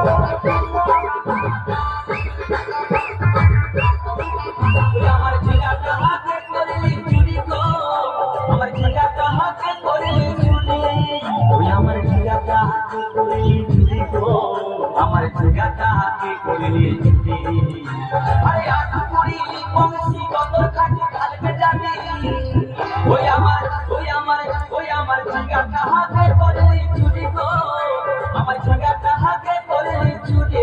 আমার ঝিঙ্গাটা হাতে করলি চুরি গো, আমার ঝিঙ্গাটা হাতে করলি চুরি, ওই আমার ঝিঙ্গাটা হাতে করলি চুরি গো, আমার ঝিঙ্গাটা হাতে করলি চুরি। আরে আটু করিলি বংশী কত খাটি কালকে যাবি, ওই আমার ওই আমার ওই আমার ঝিঙ্গাটা হাতে করলি চুরি গো, আমার ঝিঙ্গাটা হাতে করলি চুরি।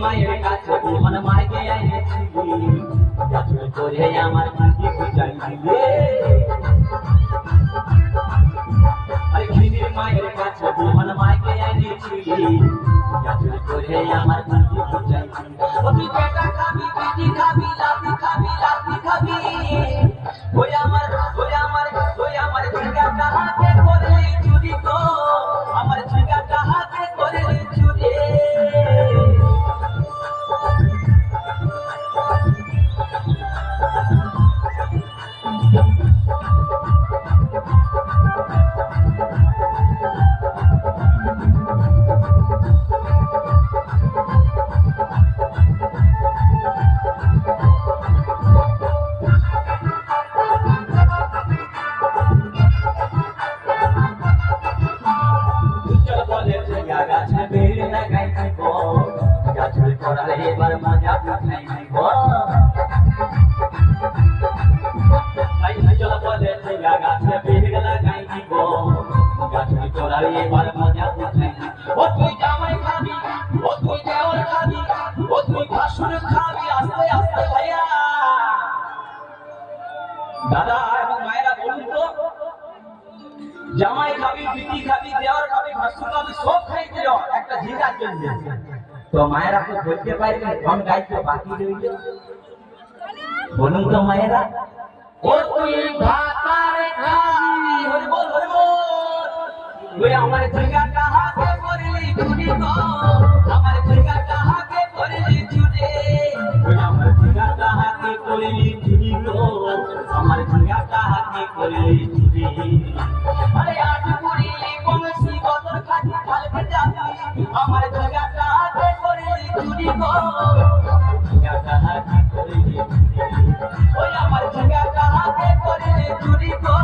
মায়ের কাছে বিমান মাইকে আইনেছিলি, গাছুল করে আমার খুঁজি খুঁজাইলি। আরে খিদির মায়ের কাছে বিমান মাইকে আইনেছিলি, গাছুল করে আমার খুঁজি খুঁজাইলি। ও তুই পেটা খাবি, পিটি খাবি, লাঠি খাবি, লাঠি খাবি, ওই আমার ওই আমার ওই আমার ঝিঙ্গাটা হাতে করলি চুরি গো, আমার ঝিঙ্গাটা হাতে করলি চুরি। গাছে বেড় লাগাই দিব, গাছুল করার এবার মজা উঠাই দিব। চল বলেছে গাছে বেড় লাগাই দিব, গাছুল করার এবার মজা উঠাই দিব। ও তুই জামাই খাবি, ও তুই দেওয়ার খাবি, ও তুই ভাসুর খাবি, আস্তে আস্তে ভাইয়া। দাদা এবং মায়েরা বলুন তো, জামাই খাবি, পিটি খাবি, দেওয়ার খাবি, ভাসুর খাবি, সব খাই দিল একটা ঝিঙ্গার জন্য। তো মায়েরা তো বলতে পারবে কোন গাইতে বাকি রইল? বলুন তো মায়েরা। ও তুই ভাতার খাবি, হরি বল হরি বল, ওই আমার ঝিঙ্গাটা হাতে করলি চুরি গো, আমার ঝিঙ্গাটা হাতে করলি চুরি, ওই আমার ঝিঙ্গাটা হাতে করলি চুরি গো, আমার ঝিঙ্গাটা হাতে করলি চুরি। আরে আটু করিলি বংশী কত খাটি কালকে যাবি, আমার ঝিঙ্গাটা হাতে করলি চুরি গো, ঝিঙ্গাটা হাতে করলি চুরি, ওই আমার ঝিঙ্গাটা হাতে করলি চুরি গো,